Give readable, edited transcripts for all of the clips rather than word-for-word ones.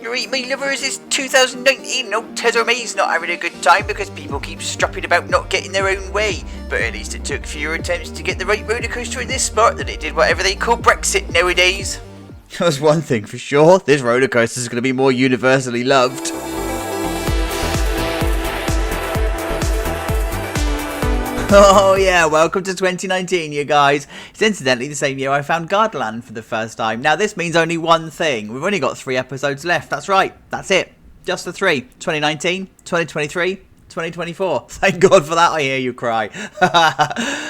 Right, my lovers, it's 2019. No, Ted or me's not having a good time because people keep strapping about not getting their own way. But at least it took fewer attempts to get the right roller coaster in this spot than it did whatever they call Brexit nowadays. That's one thing for sure. This roller coaster is going to be more universally loved. Oh yeah, welcome to 2019, you guys. It's incidentally the same year I found Gardaland for the first time. Now this means only one thing. We've only got 3 episodes left. That's right. That's it. Just the 3. 2019, 2023, 2024. Thank God for that, I hear you cry.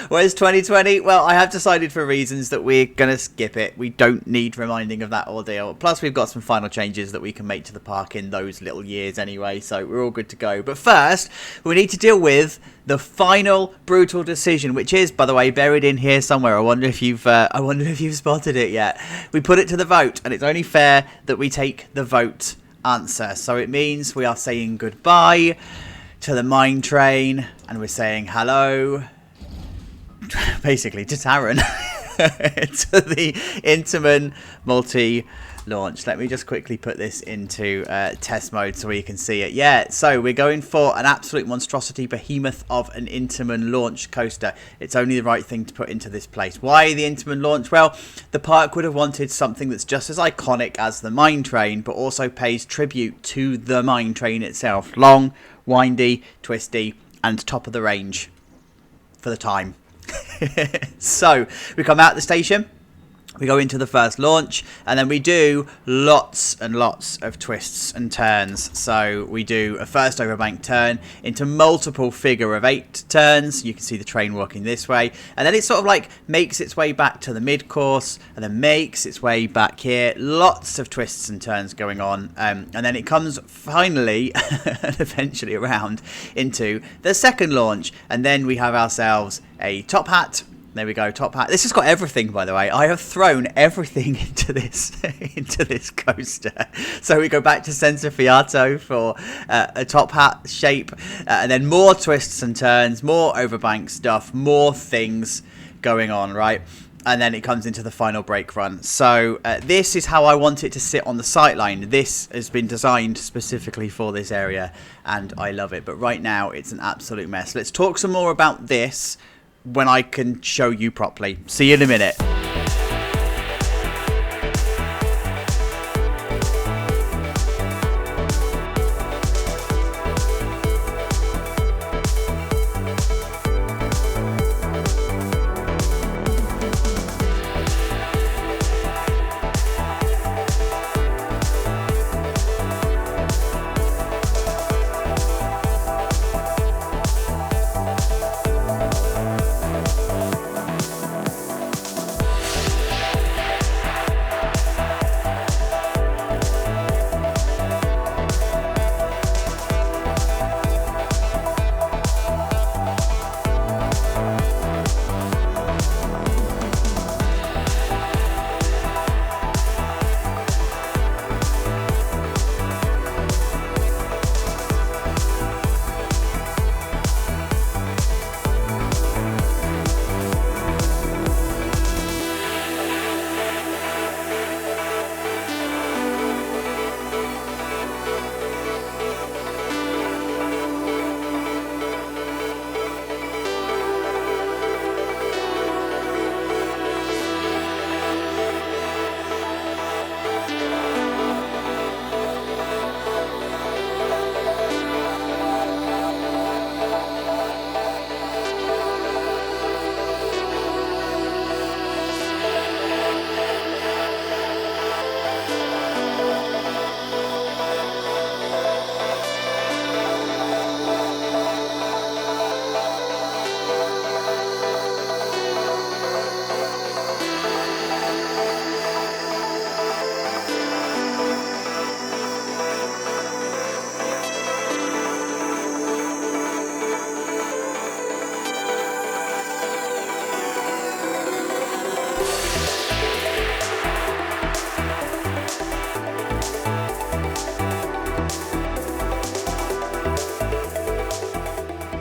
Where's 2020? Well, I have decided for reasons that we're going to skip it. We don't need reminding of that ordeal. Plus, we've got some final changes that we can make to the park in those little years anyway, so we're all good to go. But first, we need to deal with the final brutal decision, which is, by the way, buried in here somewhere. I wonder if you've spotted it yet. We put it to the vote, and it's only fair that we take the vote answer. So it means we are saying goodbye to the mine train, and we're saying hello, basically, to Taron, to the Intamin multi-launch. Let me just quickly put this into test mode so you can see it. Yeah, so we're going for an absolute monstrosity behemoth of an Intamin launch coaster. It's only the right thing to put into this place. Why the Intamin launch? Well, the park would have wanted something that's just as iconic as the mine train, but also pays tribute to the mine train itself. Long, windy, twisty, and top of the range for the time. So we come out the station, we go into the first launch, and then we do lots and lots of twists and turns. So we do a first overbank turn into multiple figure of 8 turns. You can see the train walking this way, and then it sort of like makes its way back to the mid-course, and then makes its way back here. Lots of twists and turns going on, and then it comes finally and eventually around into the second launch, and then we have ourselves a top hat. There we go, top hat. This has got everything, by the way. I have thrown everything into this coaster. So we go back to Senza Fiato for a top hat shape, and then more twists and turns, more overbank stuff, more things going on, right? And then it comes into the final brake run. So this is how I want it to sit on the sightline. This has been designed specifically for this area, and I love it. But right now, it's an absolute mess. Let's talk some more about this when I can show you properly. See you in a minute.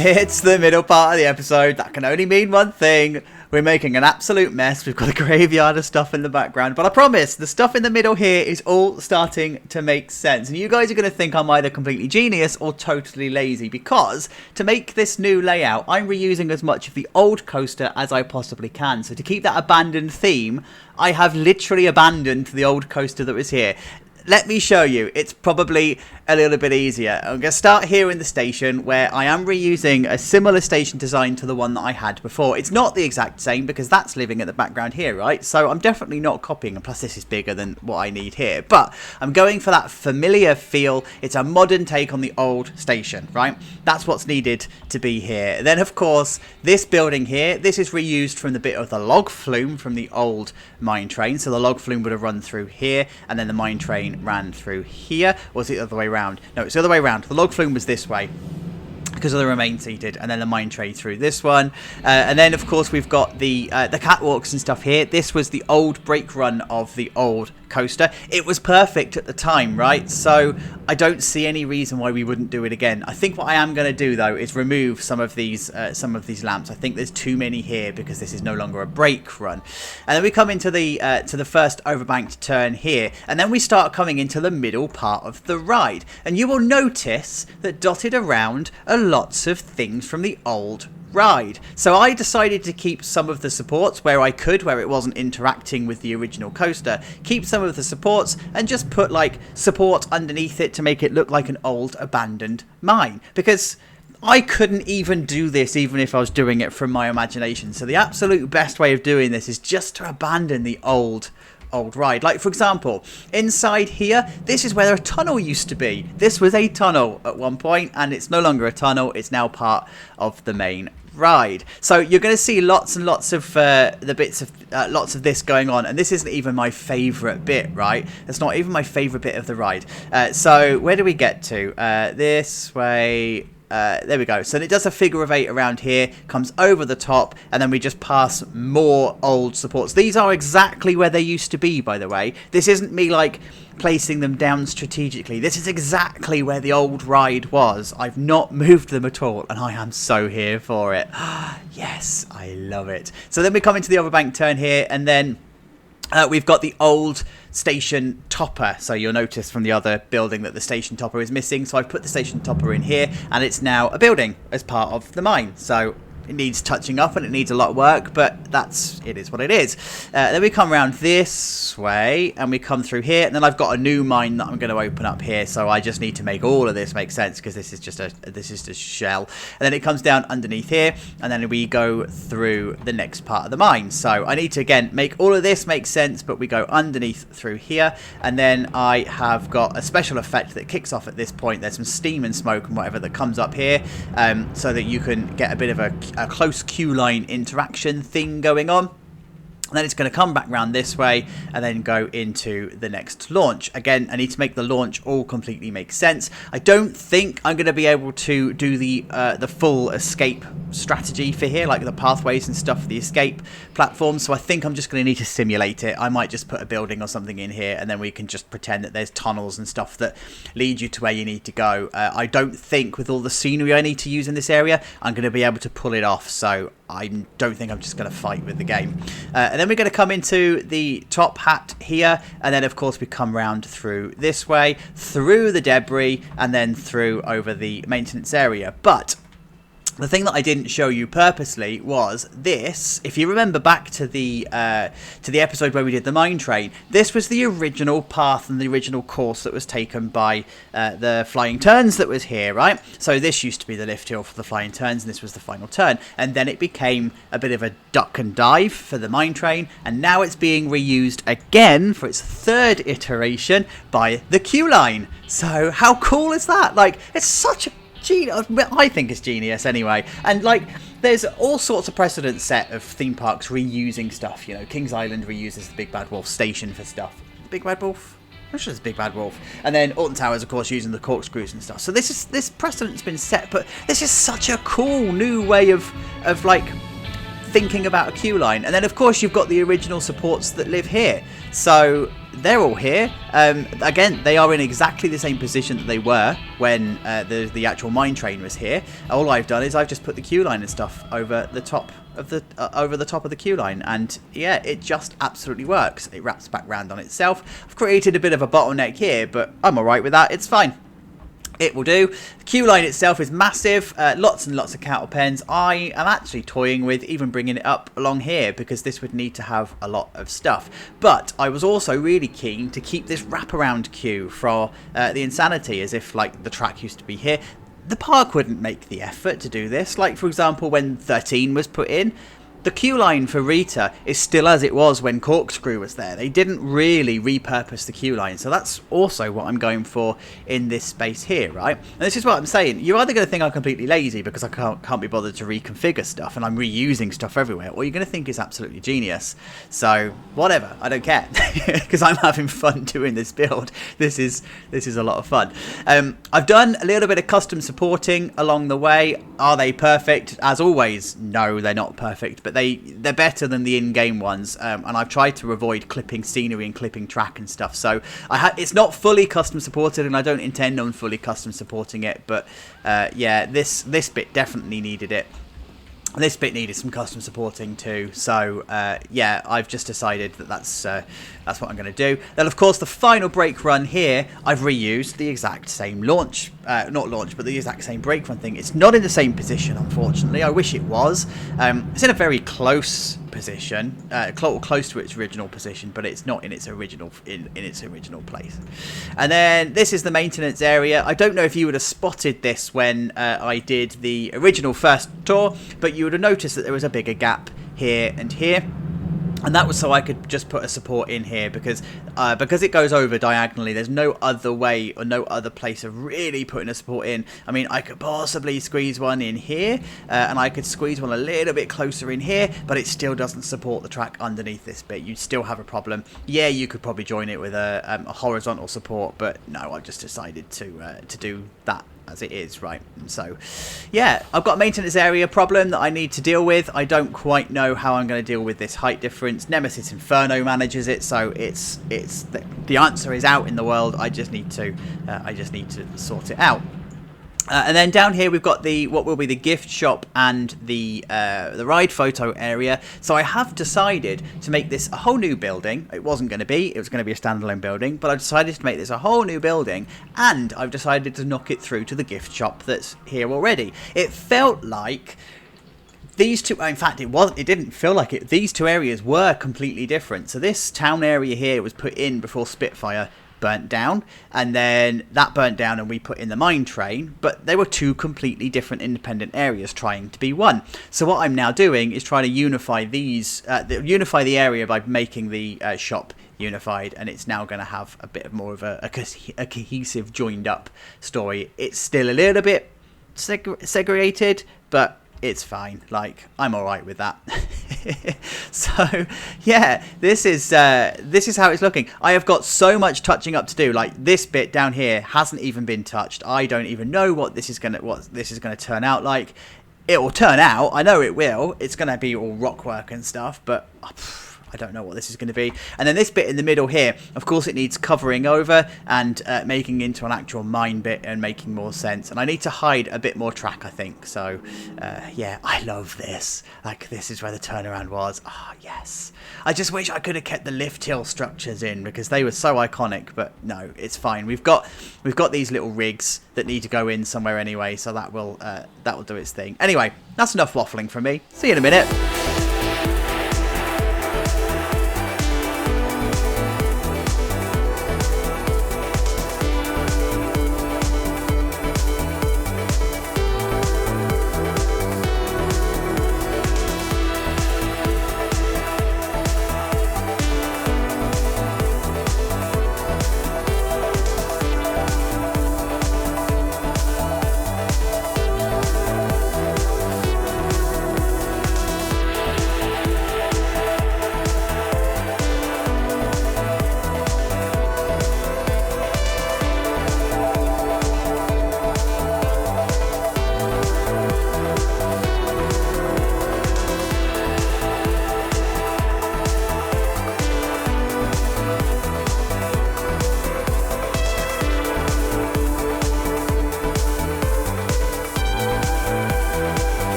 It's the middle part of the episode. That can only mean one thing. we're making an absolute mess. We've got a graveyard of stuff in the background, but I promise the stuff in the middle here is all starting to make sense. And you guys are going to think I'm either completely genius or totally lazy, because to make this new layout, I'm reusing as much of the old coaster as I possibly can. So to keep that abandoned theme, I have literally abandoned the old coaster that was here. Let me show you. It's probably a little bit easier. I'm going to start here in the station, where I am reusing a similar station design to the one that I had before. It's not the exact same because that's living in the background here, right? So I'm definitely not copying, and plus this is bigger than what I need here. But I'm going for that familiar feel. It's a modern take on the old station, right? That's what's needed to be here. Then, of course, this building here, this is reused from the bit of the log flume from the old mine train. So the log flume would have run through here, and then the mine train ran through here. Or was it the other way around? No, it's the other way around. The log flume was this way because of the remain seated, and then the mine train through this one. And then, of course, we've got the catwalks and stuff here. This was the old brake run of the old coaster. It was perfect at the time, right? So I don't see any reason why we wouldn't do it again. I think what I am going to do, though, is remove some of these lamps. I think there's too many here because this is no longer a brake run. And then we come into the first overbanked turn here, and then we start coming into the middle part of the ride. And you will notice that dotted around are lots of things from the old ride. So I decided to keep some of the supports where I could, where it wasn't interacting with the original coaster, keep some of the supports and just put like support underneath it to make it look like an old abandoned mine, because I couldn't even do this even if I was doing it from my imagination. So the absolute best way of doing this is just to abandon the old ride. Like, for example, inside here, this is where a tunnel used to be. This was a tunnel at one point, and it's no longer a tunnel. It's now part of the main ride. So you're going to see lots and lots of lots of this going on, and this isn't even my favorite bit, right? It's not even my favorite bit of the ride. So where do we get to? This way. There we go. So it does a figure of 8 around here, comes over the top, and then we just pass more old supports. These are exactly where they used to be, by the way. This isn't me like placing them down strategically. This is exactly where the old ride was. I've not moved them at all, and I am so here for it. Yes, I love it. So then we come into the overbank turn here, and then we've got the old station topper. So you'll notice from the other building that the station topper is missing. So I've put the station topper in here, and it's now a building as part of the mine. So it needs touching up and it needs a lot of work, but it is what it is. Then we come around this way and we come through here, and then I've got a new mine that I'm going to open up here. So I just need to make all of this make sense, because this is just a shell. And then it comes down underneath here, and then we go through the next part of the mine. So I need to again make all of this make sense, but we go underneath through here, and then I have got a special effect that kicks off at this point. There's some steam and smoke and whatever that comes up here, so that you can get a bit of a close queue line interaction thing going on. And then it's going to come back round this way and then go into the next launch. Again, I need to make the launch all completely make sense. I don't think I'm going to be able to do the full escape strategy for here, like the pathways and stuff for the escape platform. So I think I'm just going to need to simulate it. I might just put a building or something in here, and then we can just pretend that there's tunnels and stuff that lead you to where you need to go. I don't think with all the scenery I need to use in this area, I'm going to be able to pull it off. So I don't think I'm just going to fight with the game. And then we're going to come into the top hat here, and then of course we come round through this way, through the debris, and then through over the maintenance area. But the thing that I didn't show you purposely was this. If you remember back to the episode where we did the mine train, this was the original path and the original course that was taken by the flying turns that was here, right? So this used to be the lift hill for the flying turns, and this was the final turn. And then it became a bit of a duck and dive for the mine train, and now it's being reused again for its third iteration by the queue line. So how cool is that? Like, it's such a I think it's genius anyway. And like, there's all sorts of precedent set of theme parks reusing stuff. You know, Kings Island reuses the Big Bad Wolf station for stuff. Big Bad Wolf? I'm sure it's Big Bad Wolf. And then Alton Towers, of course, using the corkscrews and stuff. So this precedent's been set, but this is such a cool new way of like thinking about a queue line. And then of course you've got the original supports that live here. So they're all here. Again, they are in exactly the same position that they were when the actual mine train was here. All I've done is I've just put the queue line and stuff over the top of the over the top of the queue line, and yeah, it just absolutely works. It wraps back round on itself. I've created a bit of a bottleneck here, but I'm alright with that. It's fine. It will do. The queue line itself is massive, lots and lots of cattle pens. I am actually toying with even bringing it up along here because this would need to have a lot of stuff. But I was also really keen to keep this wraparound queue for the Insanity, as if like the track used to be here. The park wouldn't make the effort to do this. Like, for example, when 13 was put in, the queue line for Rita is still as it was when Corkscrew was there. They didn't really repurpose the queue line, so that's also what I'm going for in this space here, right? And this is what I'm saying. You're either going to think I'm completely lazy because I can't be bothered to reconfigure stuff and I'm reusing stuff everywhere, or you're going to think it's absolutely genius. So whatever, I don't care, because I'm having fun doing this build. This is a lot of fun. I've done a little bit of custom supporting along the way. Are they perfect? As always, no, they're not perfect, but they're better than the in-game ones, and I've tried to avoid clipping scenery and clipping track and stuff, so it's not fully custom supported, and I don't intend on fully custom supporting it, but yeah, this bit definitely needed it. This bit needed some custom supporting too, so yeah, I've just decided that that's what I'm going to do. Then of course the final brake run here, I've reused the exact same launch, not launch, but the exact same brake run thing. It's not in the same position, unfortunately. I wish it was. It's in a very close position, close to its original position, but it's not in its original place. And then this is the maintenance area. I don't know if you would have spotted this when I did the original first tour, but you would have noticed that there was a bigger gap here and here. And that was so I could just put a support in here because it goes over diagonally. There's no other way or no other place of really putting a support in. I mean, I could possibly squeeze one in here, and I could squeeze one a little bit closer in here, but it still doesn't support the track underneath this bit. You'd still have a problem. Yeah, you could probably join it with a horizontal support, but no, I've just decided to do that as it is, right? And so yeah, I've got a maintenance area problem that I need to deal with. I don't quite know how I'm going to deal with this height difference. Nemesis Inferno manages it, so it's the answer is out in the world. I just need to sort it out. And then down here we've got what will be the gift shop and the ride photo area. So I have decided to make this a whole new building. It wasn't going to be. It was going to be a standalone building, but I decided to make this a whole new building, and I've decided to knock it through to the gift shop that's here already. It felt like these two, in fact, it didn't feel like it. These two areas were completely different. So this town area here was put in before Spitfire burnt down, and then that burnt down and we put in the mine train, but they were two completely different independent areas trying to be one. So what I'm now doing is trying to unify unify the area by making the shop unified, and it's now going to have a bit more of a cohesive, joined up story. It's still a little bit segregated, but it's fine. Like, I'm alright with that. So yeah, this is how it's looking. I have got so much touching up to do. Like, this bit down here hasn't even been touched. I don't even know what this is gonna turn out like. It will turn out, I know it will. It's gonna be all rock work and stuff, but I don't know what this is going to be. And then this bit in the middle here, of course it needs covering over and making into an actual mine bit and making more sense. And I need to hide a bit more track, I think. So yeah, I love this. Like, this is where the turnaround was. Ah, yes. I just wish I could have kept the lift hill structures in because they were so iconic, but no, it's fine. We've got these little rigs that need to go in somewhere anyway, so that will do its thing. Anyway, that's enough waffling from me. See you in a minute.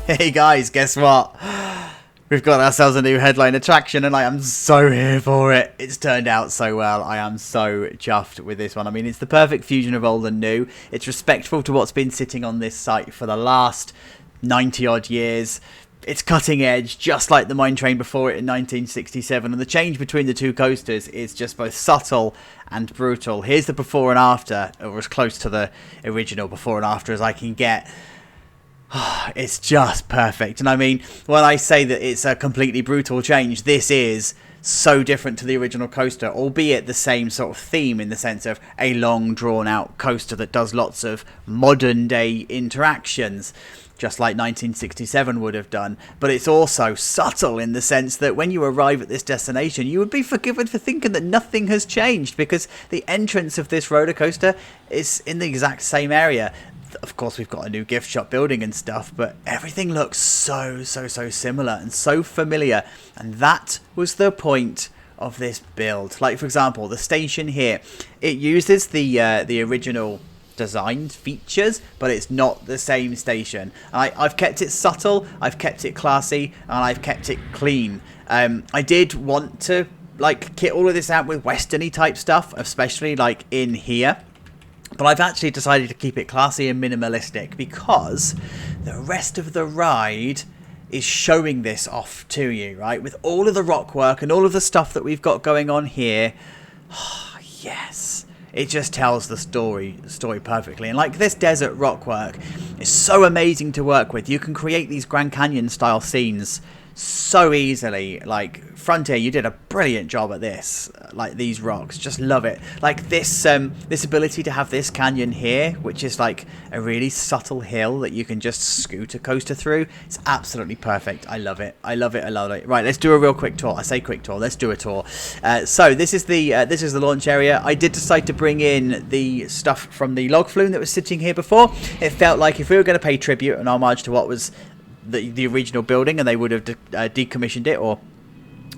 Hey guys, guess what? We've got ourselves a new headline attraction and I am so here for it. It's turned out so well. I am so chuffed with this one. I mean, it's the perfect fusion of old and new. It's respectful to what's been sitting on this site for the last 90 odd years. It's cutting edge, just like the mine train before it in 1967. And the change between the two coasters is just both subtle and brutal. Here's the before and after, or as close to the original before and after as I can get. It's just perfect. And I mean, when I say that it's a completely brutal change, this is so different to the original coaster, albeit the same sort of theme in the sense of a long drawn out coaster that does lots of modern day interactions, just like 1967 would have done. But it's also subtle in the sense that when you arrive at this destination, you would be forgiven for thinking that nothing has changed, because the entrance of this roller coaster is in the exact same area. Of course, we've got a new gift shop building and stuff, but everything looks so similar and so familiar. And that was the point of this build. Like, for example, the station here, it uses the original design features, but it's not the same station. I've kept it subtle, I've kept it classy, and I've kept it clean. I did want to like kit all of this out with westerny type stuff, especially like in here. But I've actually decided to keep it classy and minimalistic because the rest of the ride is showing this off to you, right? With all of the rock work and all of the stuff that we've got going on here. Oh, yes. It just tells the story perfectly. And like this desert rock work is so amazing to work with. You can create these Grand Canyon style scenes so easily. Like Frontier, you did a brilliant job at this. Like these rocks, just love it. Like this this ability to have this canyon here, which is like a really subtle hill that you can just scoot a coaster through. It's absolutely perfect. I love it. I love it. I love it. Right, let's do a real quick tour. I say quick tour. Let's do a tour. So this is the launch area. I did decide to bring in the stuff from the log flume that was sitting here before. It felt like if we were going to pay tribute and homage to what was the original building, and they would have decommissioned it, or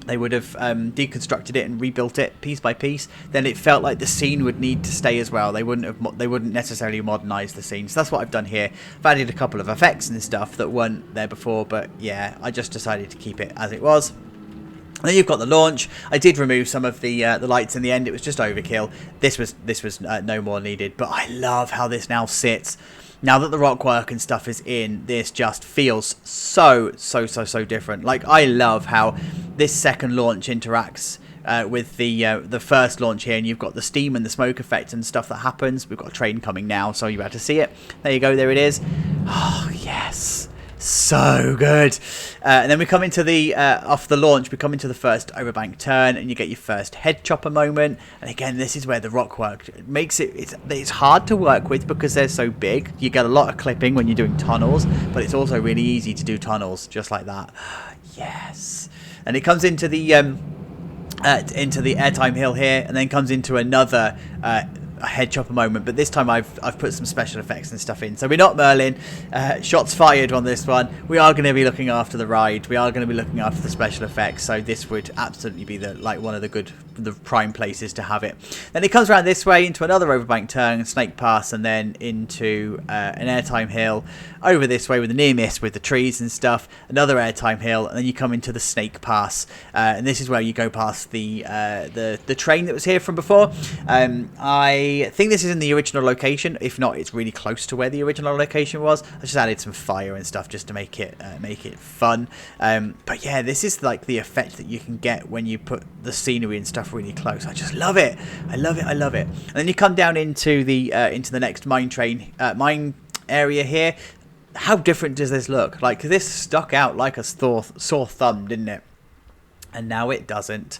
they would have deconstructed it and rebuilt it piece by piece, then it felt like the scene would need to stay as well. They wouldn't necessarily modernize the scene. So that's what I've done here. I've added a couple of effects and stuff that weren't there before, but yeah, I just decided to keep it as it was. And then you've got the launch. I did remove some of the lights in the end. It was just overkill. This was no more needed, but I love how this now sits. Now that the rock work and stuff is in, this just feels so different. Like, I love how this second launch interacts with the first launch here, and you've got the steam and the smoke effect and stuff that happens. We've got a train coming now, so you're about to see it. There you go, there it is. Oh, yes. So good. And then we come into the off the launch, we come into the first overbank turn, and you get your first head chopper moment. And again, this is where the rock work makes it's hard to work with because they're so big. You get a lot of clipping when you're doing tunnels, but it's also really easy to do tunnels just like that. Yes. And it comes into the airtime hill here, and then comes into another a head chopper moment, but this time I've put some special effects and stuff in. So we're not Merlin. Shots fired on this one. We are going to be looking after the ride. We are going to be looking after the special effects. So this would absolutely be one of the prime places to have it. Then it comes around this way into another overbank turn, snake pass, and then into an airtime hill. Over this way with the near miss with the trees and stuff. Another airtime hill, and then you come into the snake pass. And this is where you go past the train that was here from before. I think this is in the original location. If not, it's really close to where the original location was. I just added some fire and stuff just to make it fun. But yeah, this is like the effect that you can get when you put the scenery and stuff really close. I just love it. I love it. I love it. And then you come down into the next mine area here. How different does this look? Like, this stuck out like a sore thumb, didn't it? And now it doesn't.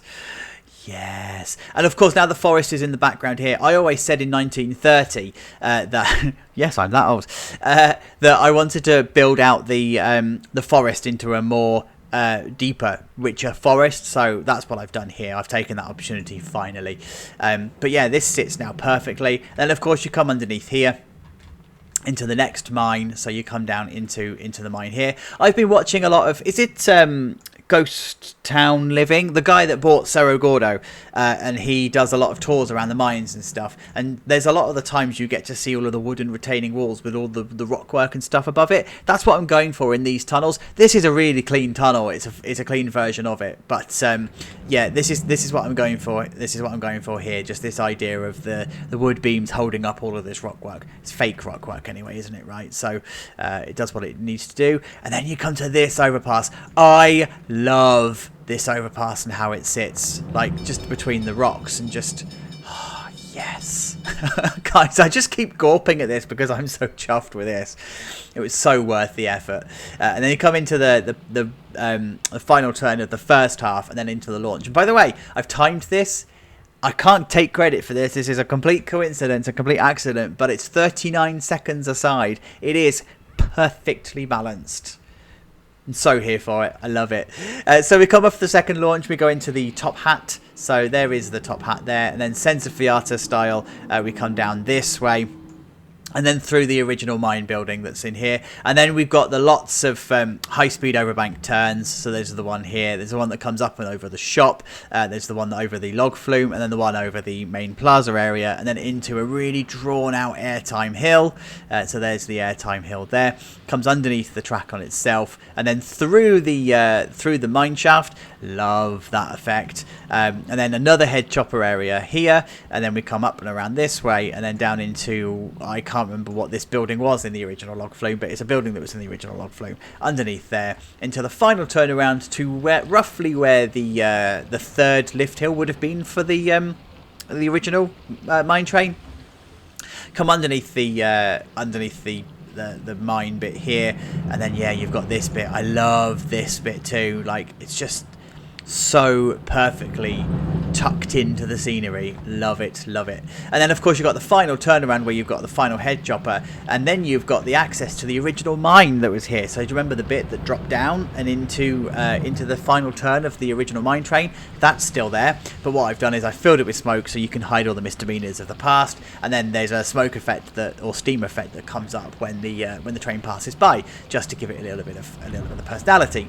Yes. And of course, now the forest is in the background here. I always said in 1930 that, yes, I'm that old, that I wanted to build out the forest into a more deeper, richer forest. So that's what I've done here. I've taken that opportunity finally. But yeah, this sits now perfectly. Then, of course, you come underneath here into the next mine. So you come down into the mine here. I've been watching a lot of, is it ghost town living. The guy that bought Cerro Gordo, and he does a lot of tours around the mines and stuff. And there's a lot of the times you get to see all of the wooden retaining walls with all the rock work and stuff above it. That's what I'm going for in these tunnels. This is a really clean tunnel. It's a clean version of it. But yeah, this is what I'm going for. This is what I'm going for here. Just this idea of the wood beams holding up all of this rock work. It's fake rock work anyway, isn't it? Right. So it does what it needs to do. And then you come to this overpass. I love this overpass and how it sits, like just between the rocks, and just yes. Guys, I just keep gawping at this because I'm so chuffed with this. It was so worth the effort. And then you come into the final turn of the first half, and then into the launch. And by the way, I've timed this. I can't take credit for this. This is a complete coincidence, a complete accident, but it's 39 seconds aside. It is perfectly balanced. I'm so here for it. I love it. So we come off the second launch. We go into the top hat. So there is the top hat there. And then Senza Fiata style, we come down this way. And then through the original mine building that's in here. And then we've got the lots of high-speed overbank turns. So there's the one here. There's the one that comes up and over the shop. There's the one over the log flume. And then the one over the main plaza area. And then into a really drawn-out airtime hill. So there's the airtime hill there. Comes underneath the track on itself. And then through the mine shaft. Love that effect. And then another head chopper area here. And then we come up and around this way. And then down into... I can't remember what this building was in the original log flume, but it's a building that was in the original log flume. Underneath there, into the final turnaround to roughly where the third lift hill would have been for the original mine train. Come underneath the mine bit here, and then yeah, you've got this bit. I love this bit too. Like, it's just so perfectly tucked into the scenery. Love it, love it. And then of course you've got the final turnaround where you've got the final head chopper, and then you've got the access to the original mine that was here. So do you remember the bit that dropped down and into the final turn of the original mine train? That's still there, but what I've done is I filled it with smoke so you can hide all the misdemeanors of the past, and then there's a smoke effect or steam effect that comes up when the train passes by, just to give it a little bit of personality.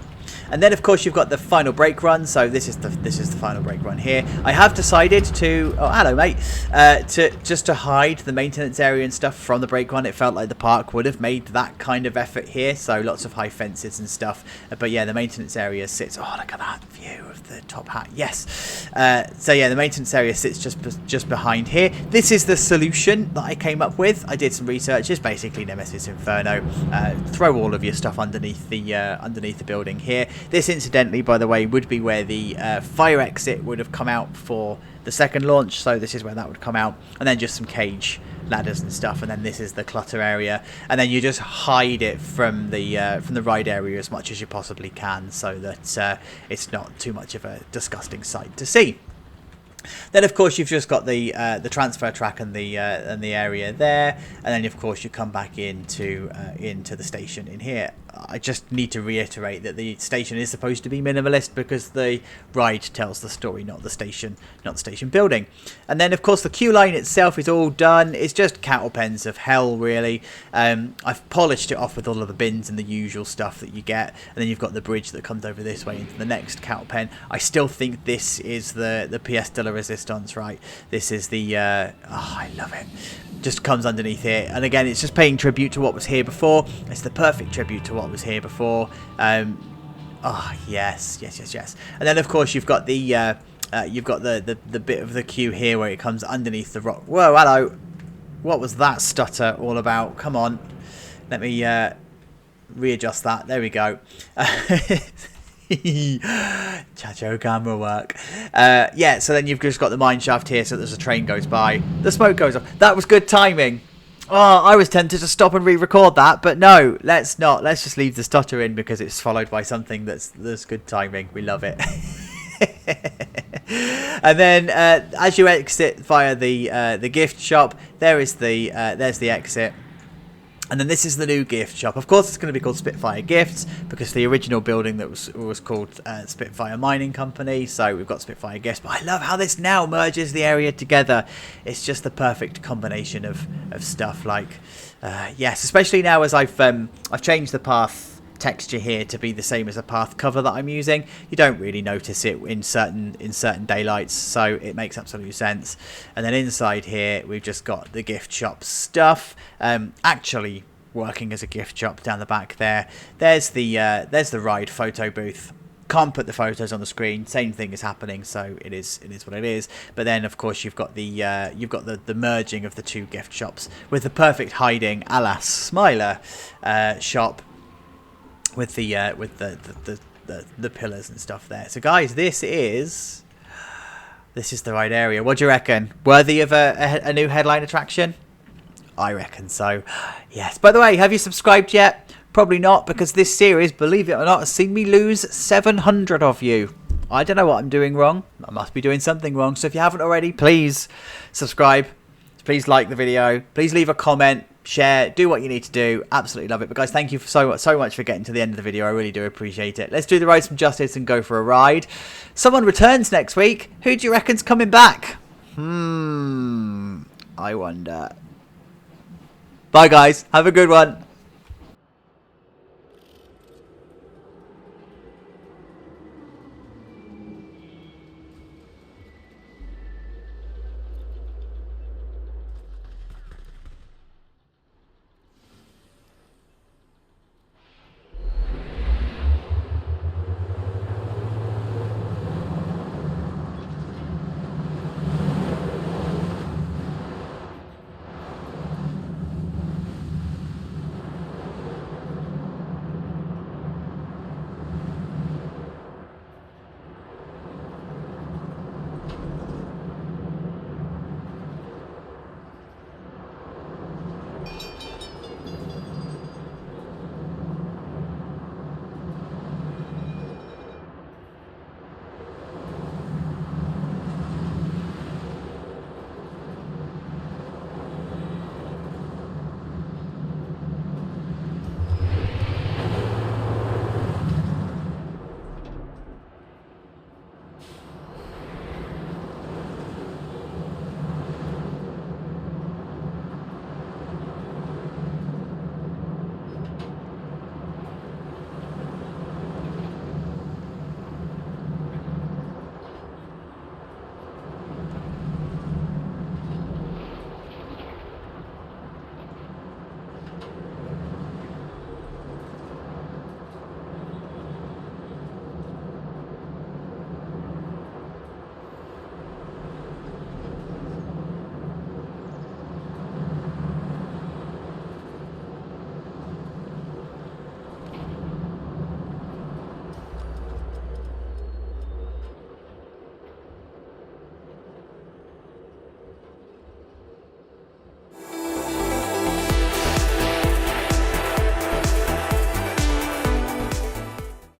And then of course you've got the final brake run. So this is the final brake run here. I have decided to, oh hello mate, to hide the maintenance area and stuff from the brake run. It felt like the park would have made that kind of effort here, so lots of high fences and stuff. But yeah, the maintenance area sits, oh look at that view of the top hat, yes. So yeah, the maintenance area sits just behind here. This is the solution that I came up with. I did some research. It's basically Nemesis Inferno. Throw all of your stuff underneath the building here. This incidentally, by the way, would be where the fire exit would have come out for the second launch, so this is where that would come out, and then just some cage ladders and stuff, and then this is the clutter area, and then you just hide it from the ride area as much as you possibly can, so that it's not too much of a disgusting sight to see. Then of course you've just got the transfer track and the area there, and then of course you come back into the station in here. I just need to reiterate that the station is supposed to be minimalist because the ride tells the story, not the station building. And then of course the queue line itself is all done. It's just cattle pens of hell really. I've polished it off with all of the bins and the usual stuff that you get, and then you've got the bridge that comes over this way into the next cattle pen. I still think this is the pièce de la résistance, right? This is the oh, I love it. Just comes underneath here, and again it's just paying tribute to what was here before. It's the perfect tribute to what was here before. Oh yes. And then of course you've got the bit of the queue here where it comes underneath the rock. Whoa, hello. What was that stutter all about? Come on, let me readjust that. There we go. Chacho camera work. Yeah, so then you've just got the mine shaft here, so that as a train goes by, the smoke goes off. That was good timing. Oh, I was tempted to stop and re-record that, but no, let's not. Let's just leave the stutter in because it's followed by something that's good timing. We love it. And then as you exit via the gift shop, there's the exit. And then this is the new gift shop. Of course, it's going to be called Spitfire Gifts because the original building that was called Spitfire Mining Company. So we've got Spitfire Gifts. But I love how this now merges the area together. It's just the perfect combination of stuff. Like, yes, especially now as I've changed the path texture here to be the same as the path cover that I'm using. You don't really notice it in certain daylights, so it makes absolute sense. And then inside here we've just got the gift shop stuff, actually working as a gift shop down the back there. There's the ride photo booth. Can't put the photos on the screen. Same thing is happening, so it is what it is. But then, of course, you've got the merging of the two gift shops with the perfect hiding, alas, Smiler shop with the pillars and stuff there. So, guys, this is the right area. What do you reckon? Worthy of a new headline attraction? I reckon so. Yes. By the way, have you subscribed yet? Probably not, because this series, believe it or not, has seen me lose 700 of you. I don't know what I'm doing wrong. I must be doing something wrong. So if you haven't already, please subscribe. Please like the video. Please leave a comment. Share. Do what you need to do. Absolutely love it. But guys, thank you so much for getting to the end of the video. I really do appreciate it. Let's do the ride some justice and go for a ride. Someone returns next week. Who do you reckon's coming back? I wonder. Bye, guys. Have a good one.